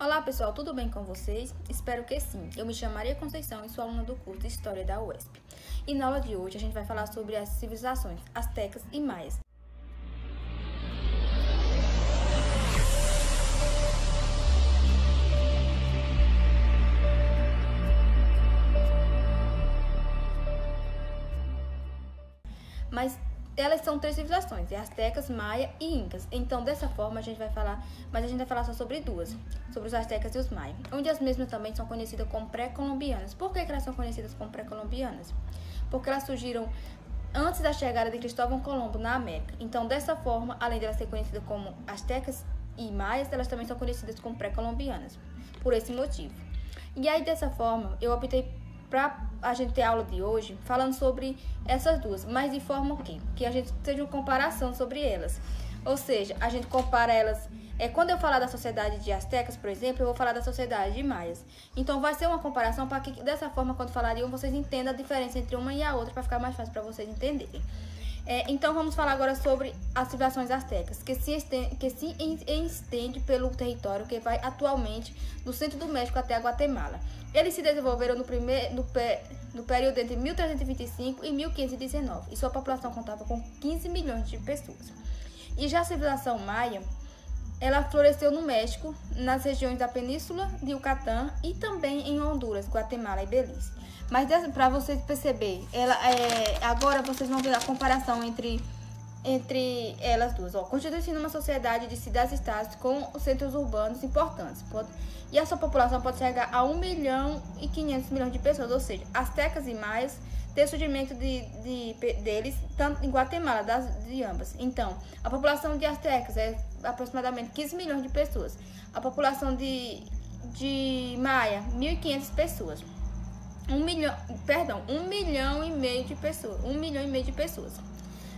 Olá pessoal, tudo bem com vocês? Espero que sim. Eu me chamo Maria Conceição e sou aluna do curso de História da UESP. E na aula de hoje a gente vai falar sobre as civilizações astecas e maias. Mas elas são três civilizações, astecas, maia e incas. Então, dessa forma, a gente vai falar só sobre duas, sobre os astecas e os maias, onde as mesmas também são conhecidas como pré-colombianas. Por que elas são conhecidas como pré-colombianas? Porque elas surgiram antes da chegada de Cristóvão Colombo na América. Então, dessa forma, além de elas serem conhecidas como astecas e maias, elas também são conhecidas como pré-colombianas, por esse motivo. E aí, dessa forma, eu optei para a gente ter a aula de hoje falando sobre essas duas, mas de forma que a gente seja uma comparação sobre elas. Ou seja, a gente compara elas. Quando eu falar da sociedade de astecas, por exemplo, eu vou falar da sociedade de maias. Então vai ser uma comparação para que dessa forma, quando falarem, vocês entendam a diferença entre uma e a outra, para ficar mais fácil para vocês entenderem. Então vamos falar agora sobre as civilizações astecas, que se estende pelo território que vai atualmente do centro do México até a Guatemala. Eles se desenvolveram no período entre 1325 e 1519, e sua população contava com 15 milhões de pessoas. E já a civilização maia, ela floresceu no México, nas regiões da Península de Yucatán e também em Honduras, Guatemala e Belize. Mas para vocês perceberem, agora vocês vão ver a comparação entre elas duas. Constitui-se numa sociedade de cidades-estados com centros urbanos importantes. E a sua população pode chegar a 1 milhão e 500 milhões de pessoas. Ou seja, astecas e maias têm surgimento deles tanto em Guatemala, de ambas. Então, a população de astecas é aproximadamente 15 milhões de pessoas. A população de maia, 1.500 pessoas. 1 milhão e meio de pessoas. 1 milhão e meio de pessoas.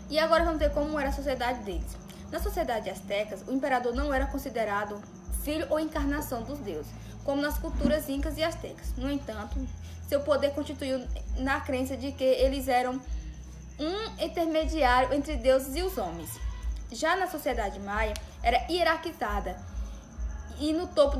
E agora vamos ver como era a sociedade deles. Na sociedade astecas, o imperador não era considerado filho ou encarnação dos deuses, como nas culturas incas e astecas. No entanto, seu poder constituiu na crença de que eles eram um intermediário entre deuses e os homens. Já na sociedade maia, era hierarquizada, e no topo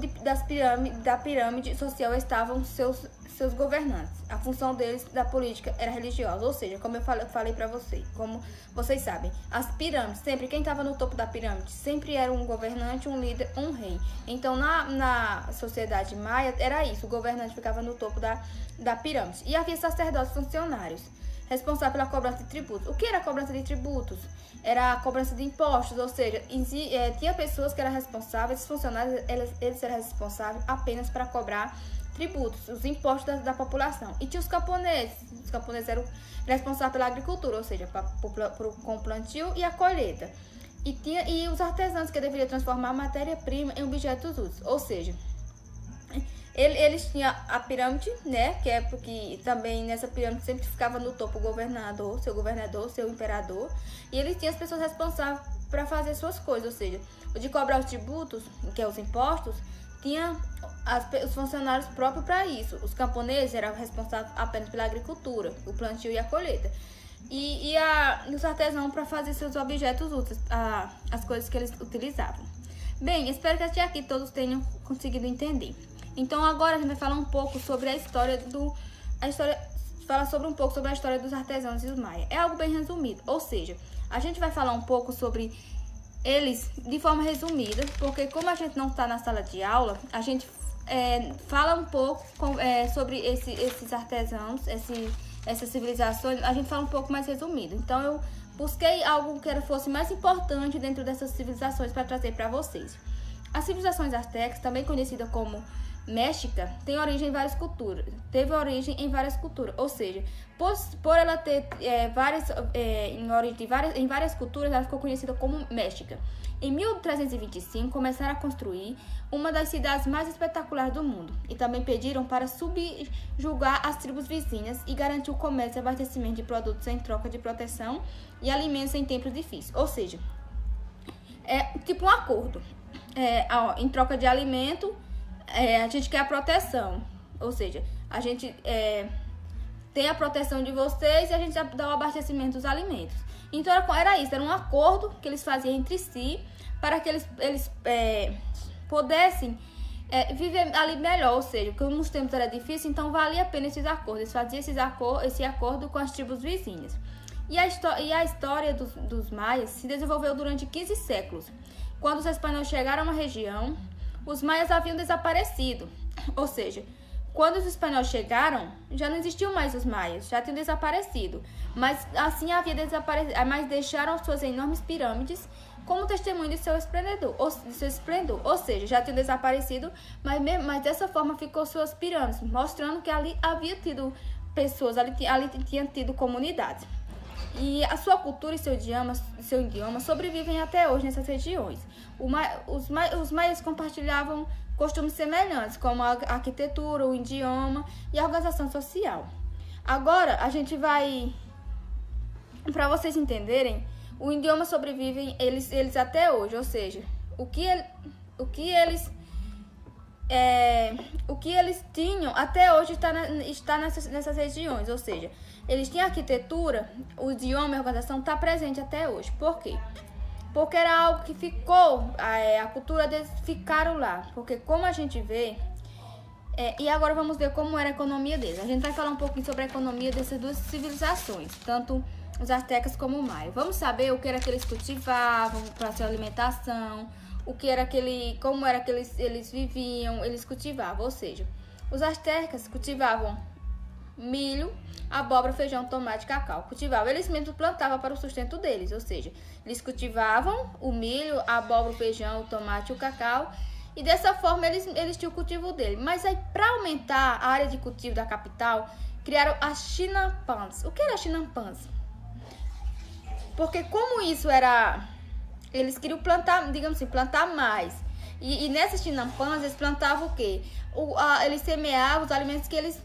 da pirâmide social estavam seus governantes. A função deles da política era religiosa, ou seja, como eu falei para vocês, como vocês sabem, as pirâmides, sempre quem estava no topo da pirâmide sempre era um governante, um líder, um rei. Então na sociedade maia era isso, o governante ficava no topo da pirâmide. E havia sacerdotes funcionários responsáveis pela cobrança de tributos. O que era a cobrança de tributos? Era a cobrança de impostos, ou seja, tinha pessoas que eram responsáveis, os funcionários eles eram responsáveis apenas para cobrar tributos, os impostos da população. E tinha os camponeses. Os camponeses eram responsáveis pela agricultura, ou seja, com o plantio e a colheita. E os artesãos, que deveriam transformar a matéria-prima em objetos úteis. Ou seja, eles tinham a pirâmide, né? Que é porque também nessa pirâmide sempre ficava no topo o seu imperador. E eles tinham as pessoas responsáveis para fazer suas coisas, ou seja, o de cobrar os tributos, que é os impostos, tinha os funcionários próprios para isso. Os camponeses eram responsáveis apenas pela agricultura, o plantio e a colheita. E os artesãos para fazer seus objetos úteis, as coisas que eles utilizavam. Bem, espero que até aqui todos tenham conseguido entender. Então agora a gente vai falar um pouco sobre um pouco sobre a história dos artesãos e os maias. É algo bem resumido, ou seja, a gente vai falar um pouco sobre eles de forma resumida, porque como a gente não está na sala de aula, a gente fala um pouco sobre esses artesãos, essas civilizações, a gente fala um pouco mais resumido. Então eu busquei algo que fosse mais importante dentro dessas civilizações para trazer para vocês. As civilizações astecas, também conhecida como Méxica, teve origem em várias culturas, ou seja, por ela ter em várias culturas, ela ficou conhecida como Méxica. Em 1325, começaram a construir uma das cidades mais espetaculares do mundo, e também pediram para subjugar as tribos vizinhas e garantir o comércio e abastecimento de produtos em troca de proteção e alimentos em tempos difíceis, ou seja, é tipo um acordo, em troca de alimento. A gente quer a proteção, ou seja, a gente tem a proteção de vocês e a gente dá o abastecimento dos alimentos. Então era isso, era um acordo que eles faziam entre si para que eles pudessem viver ali melhor, ou seja, como os tempos era difícil, então valia a pena esses acordos. Eles faziam esse acordo com as tribos vizinhas. E a história dos maias se desenvolveu durante 15 séculos. Quando os espanhóis chegaram a uma região, os maias haviam desaparecido. Ou seja, quando os espanhóis chegaram, já não existiam mais os maias, já tinham desaparecido. Mas assim havia desaparecido, mas deixaram suas enormes pirâmides como testemunho de seu esplendor. Ou seja, já tinham desaparecido, mas dessa forma ficou suas pirâmides, mostrando que ali havia tido pessoas, ali tinha tido comunidades. E a sua cultura e seu idioma sobrevivem até hoje nessas regiões. Os maias compartilhavam costumes semelhantes, como a arquitetura, o idioma e a organização social. Agora, a gente vai... Para vocês entenderem, o idioma sobrevive eles até hoje, ou seja, o que eles tinham até hoje está nessas regiões, ou seja, eles tinham arquitetura, o idioma e a organização está presente até hoje. Por quê? Porque era algo que ficou, a cultura deles ficaram lá, porque como a gente vê, e agora vamos ver como era a economia deles. A gente vai falar um pouquinho sobre a economia dessas duas civilizações, tanto os astecas como o maia. Vamos saber o que era que eles cultivavam para sua alimentação, como era que eles viviam, eles cultivavam. Ou seja, os astecas cultivavam milho, abóbora, feijão, tomate, cacau. Eles mesmos plantavam para o sustento deles, ou seja, eles cultivavam o milho, a abóbora, o feijão, o tomate e o cacau, e dessa forma eles tinham o cultivo dele. Mas aí, para aumentar a área de cultivo da capital, criaram as chinampãs. O que era chinampãs? Porque como isso era... Eles queriam plantar, digamos assim, plantar mais. E nessas chinampãs, eles plantavam o quê? Eles semeavam os alimentos que eles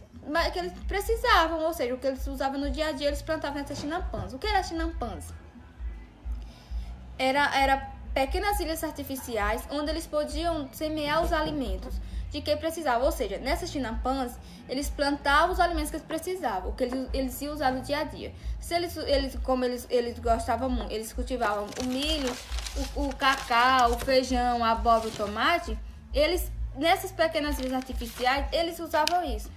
precisavam, ou seja, o que eles usavam no dia a dia, eles plantavam nessas chinampãs. O que era chinampãs? Era pequenas ilhas artificiais onde eles podiam semear os alimentos de que precisavam. Ou seja, nessas chinampãs, eles plantavam os alimentos que eles precisavam, o que eles iam usar no dia a dia. Como eles gostavam muito, eles cultivavam o milho, o cacau, o feijão, a abóbora, o tomate, nessas pequenas ilhas artificiais, eles usavam isso.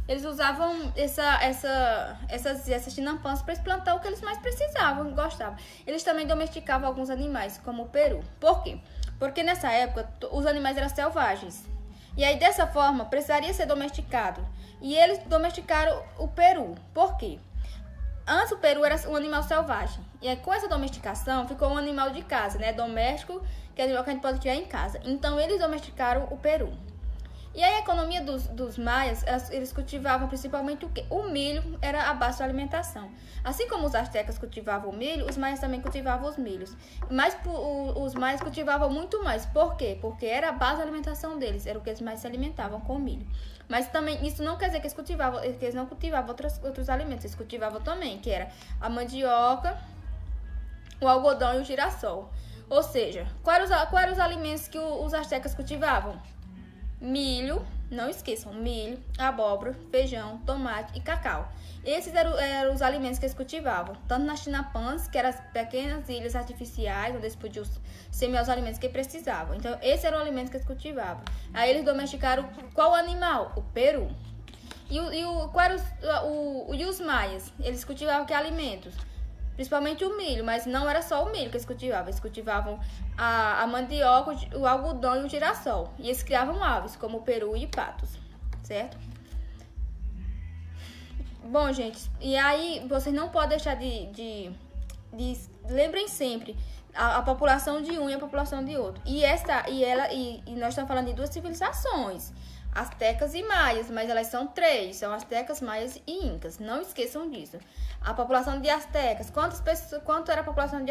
Eles usavam essas chinampãs para plantar o que eles mais precisavam, gostavam. Eles também domesticavam alguns animais, como o peru. Por quê? Porque nessa época os animais eram selvagens. E aí dessa forma precisaria ser domesticado. E eles domesticaram o peru. Por quê? Antes o peru era um animal selvagem. E aí com essa domesticação ficou um animal de casa, né? Doméstico, que é animal que a gente pode criar em casa. Então eles domesticaram o peru. E aí a economia dos maias, eles cultivavam principalmente o quê? O milho era a base da alimentação. Assim como os astecas cultivavam o milho, os maias também cultivavam os milhos. Mas os maias cultivavam muito mais. Por quê? Porque era a base da alimentação deles, era o que eles mais se alimentavam, com o milho. Mas também isso não quer dizer que eles não cultivavam outros alimentos. Eles cultivavam também, que era a mandioca, o algodão e o girassol. Ou seja, quais eram os alimentos que os astecas cultivavam? Milho, não esqueçam, milho, abóbora, feijão, tomate e cacau. Esses eram os alimentos que eles cultivavam, tanto nas chinapãs, que eram as pequenas ilhas artificiais, onde eles podiam semear os alimentos que precisavam. Então, esses eram os alimentos que eles cultivavam. Aí eles domesticaram qual animal? O peru. E os maias? Eles cultivavam que alimentos? Principalmente o milho, mas não era só o milho que eles cultivavam. Eles cultivavam a mandioca, o algodão e o girassol. E eles criavam aves, como o peru e patos, certo? Bom, gente, e aí vocês não podem deixar lembrem sempre a população de um e a população de outro. E nós estamos falando de duas civilizações, astecas e maias, mas elas são três, são astecas, maias e incas. Não esqueçam disso. A população de astecas, quanto era a população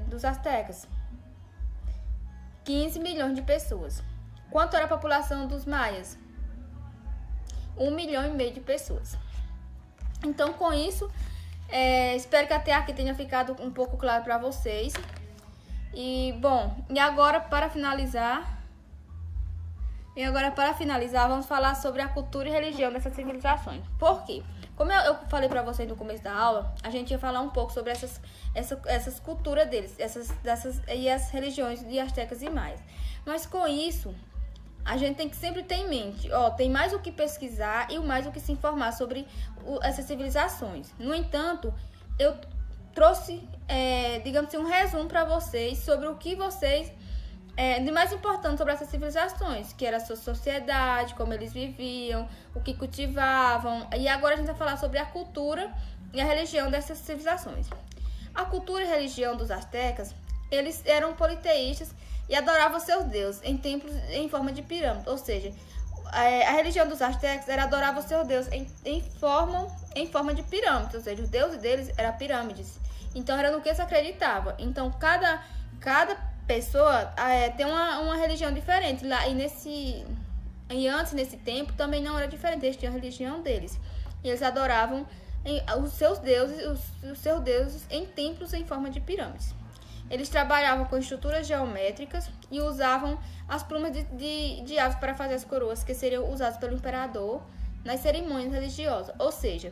dos astecas? 15 milhões de pessoas. Quanto era a população dos maias? 1,5 milhão de pessoas. Então, com isso, espero que até aqui tenha ficado um pouco claro para vocês. E, bom, e agora para finalizar, vamos falar sobre a cultura e religião dessas civilizações. Por quê? Como eu falei para vocês no começo da aula, a gente ia falar um pouco sobre essas culturas deles, e as religiões de astecas e maias. Mas com isso, a gente tem que sempre ter em mente, ó, tem mais o que pesquisar e mais o que se informar sobre essas civilizações. No entanto, eu trouxe, digamos assim, um resumo para vocês sobre o que vocês, de mais importante sobre essas civilizações, que era a sua sociedade, como eles viviam, o que cultivavam. E agora a gente vai falar sobre a cultura e a religião dessas civilizações. A cultura e a religião dos astecas, eles eram politeístas e adoravam seus deuses em templos em forma de pirâmide, ou seja, a religião dos astecas era adorar o seu deus em forma de pirâmide, ou seja, os deuses deles eram pirâmides. Então era no que se acreditava. Então cada pessoa tem uma religião diferente lá, e antes nesse tempo também não era diferente, eles tinham a religião deles. E eles adoravam os seus deuses em templos em forma de pirâmides. Eles trabalhavam com estruturas geométricas e usavam as plumas de aves para fazer as coroas que seriam usadas pelo imperador nas cerimônias religiosas. Ou seja,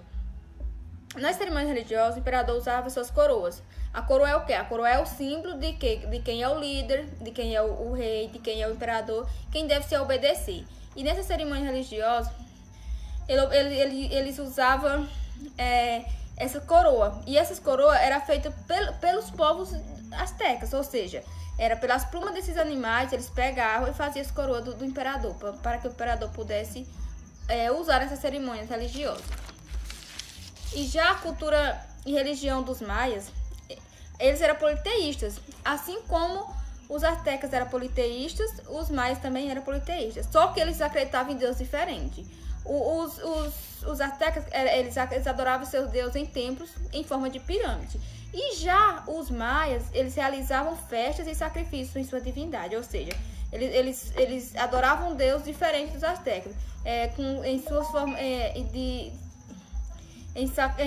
nas cerimônias religiosas, o imperador usava suas coroas. A coroa é o quê? A coroa é o símbolo de quem é o líder, de quem é o rei, de quem é o imperador, quem deve se obedecer. E nessas cerimônias religiosas, eles usavam essa coroa. E essas coroas eram feitas pelos povos astecas, ou seja, era pelas plumas desses animais, eles pegavam e faziam as coroas do imperador, para que o imperador pudesse usar essas cerimônias religiosas. E já a cultura e religião dos maias, eles eram politeístas, assim como os astecas eram politeístas, os maias também eram politeístas, só que eles acreditavam em Deus diferente. Os astecas, eles adoravam seus deuses em templos em forma de pirâmide. E já os maias, eles realizavam festas e sacrifícios em sua divindade, ou seja, eles adoravam um Deus diferente dos astecas, em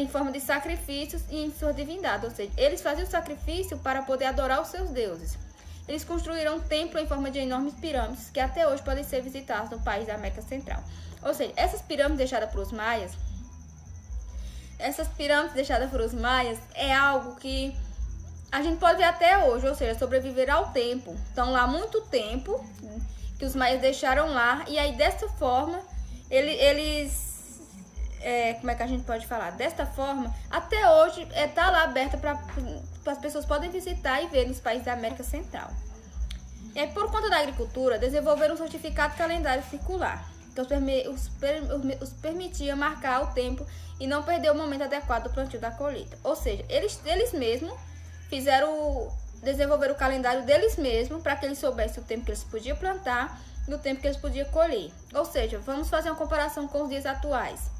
forma de sacrifícios e em sua divindade, ou seja, eles faziam sacrifício para poder adorar os seus deuses. Eles construíram um templo em forma de enormes pirâmides que até hoje podem ser visitadas no país da América Central. Ou seja, essas pirâmides deixadas por os maias, é algo que a gente pode ver até hoje, ou seja, sobreviver ao tempo. Estão lá há muito tempo que os maias deixaram lá, e aí dessa forma, como é que a gente pode falar? Desta forma, até hoje está lá aberta para as pessoas podem visitar e ver nos países da América Central. E aí, por conta da agricultura, desenvolveram um certificado calendário circular, que os permitia marcar o tempo e não perder o momento adequado do plantio da colheita. Ou seja, eles mesmos desenvolveram o calendário deles mesmos para que eles soubessem o tempo que eles podiam plantar e o tempo que eles podiam colher. Ou seja, vamos fazer uma comparação com os dias atuais.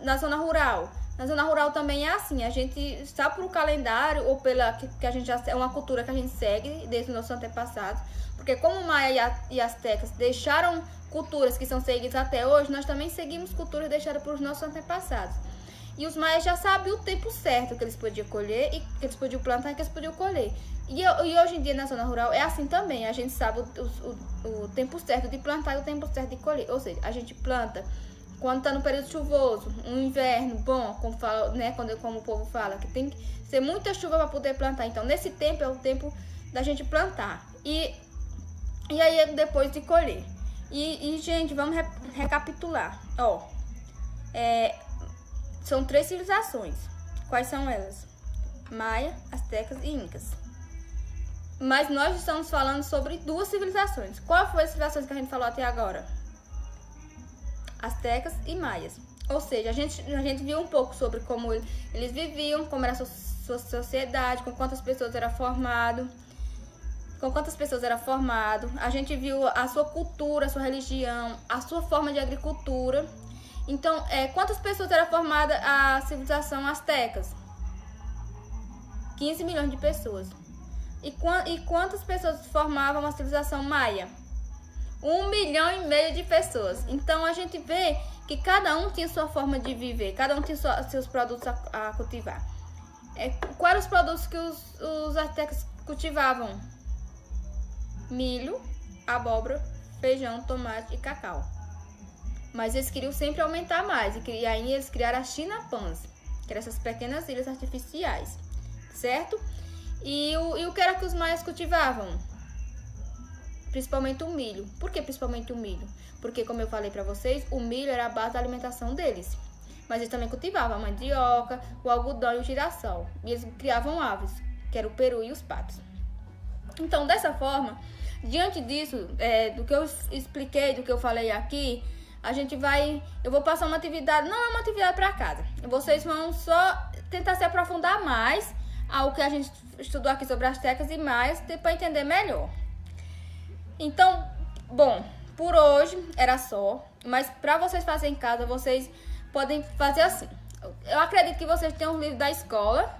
Na zona rural. Na zona rural também é assim, a gente está por um calendário ou que a gente já é uma cultura que a gente segue desde os nossos antepassados, porque como o Maia e Astecas deixaram culturas que são seguidas até hoje, nós também seguimos culturas deixadas por os nossos antepassados. E os maias já sabiam o tempo certo que eles podiam colher, e que eles podiam plantar e que eles podiam colher. E hoje em dia na zona rural é assim também, a gente sabe o tempo certo de plantar e o tempo certo de colher. Ou seja, a gente planta quando está no período chuvoso, um inverno bom, como o povo fala, que tem que ser muita chuva para poder plantar. Então, nesse tempo é o tempo da gente plantar. E aí é depois de colher. E gente, vamos recapitular. São 3 civilizações. Quais são elas? Maia, astecas e incas. Mas nós estamos falando sobre 2 civilizações. Qual foi as civilizações que a gente falou até agora? Astecas e maias. Ou seja, a gente viu um pouco sobre como eles viviam, como era a sua sociedade, com quantas pessoas era formado. A gente viu a sua cultura, a sua religião, a sua forma de agricultura. Então, quantas pessoas era formada a civilização astecas? 15 milhões de pessoas. E quantas pessoas formavam a civilização maia? 1,5 milhão de pessoas. Então, a gente vê que cada um tinha sua forma de viver, cada um tinha seus produtos a cultivar. Quais eram os produtos que os astecas cultivavam? Milho, abóbora, feijão, tomate e cacau. Mas eles queriam sempre aumentar mais, e aí eles criaram as chinapãs, que eram essas pequenas ilhas artificiais, certo? E o que era que os maias cultivavam? principalmente o milho. Por que principalmente o milho? Porque, como eu falei para vocês, o milho era a base da alimentação deles. Mas eles também cultivavam a mandioca, o algodão e o girassol. E eles criavam aves, que era o peru e os patos. Então, dessa forma, diante disso, do que eu expliquei, do que eu falei aqui, eu vou passar uma atividade, não é uma atividade para casa. Vocês vão só tentar se aprofundar mais ao que a gente estudou aqui sobre astecas e maias, para entender melhor. Então, bom, por hoje era só, mas para vocês fazerem em casa, vocês podem fazer assim. Eu acredito que vocês têm os livros da escola,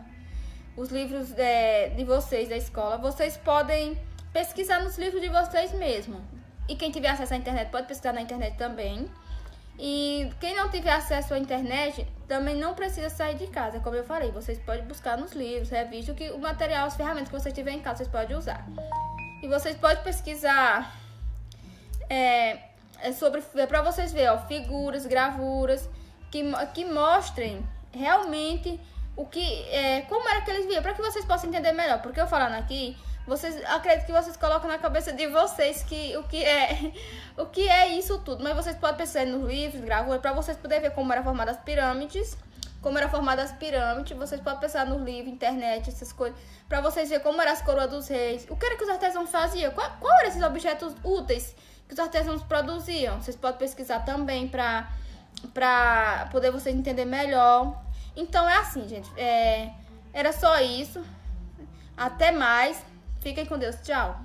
os livros de vocês da escola. Vocês podem pesquisar nos livros de vocês mesmo. E quem tiver acesso à internet pode pesquisar na internet também. E quem não tiver acesso à internet também não precisa sair de casa, como eu falei. Vocês podem buscar nos livros, revistas, o material, as ferramentas que vocês tiverem em casa, vocês podem usar. E vocês podem pesquisar para vocês verem, ó, figuras, gravuras que mostrem realmente como era que eles viam, para que vocês possam entender melhor. Porque eu falando aqui, acredito que vocês colocam na cabeça de vocês o que é isso tudo. Mas vocês podem pesquisar nos livros, gravuras, para vocês poderem ver como eram formadas as pirâmides. Vocês podem pensar nos livros, internet, essas coisas, para vocês verem como eram as coroas dos reis. O que era que os artesãos faziam? Qual eram esses objetos úteis que os artesãos produziam? Vocês podem pesquisar também para poder vocês entender melhor. Então é assim, gente. Era só isso. Até mais. Fiquem com Deus. Tchau.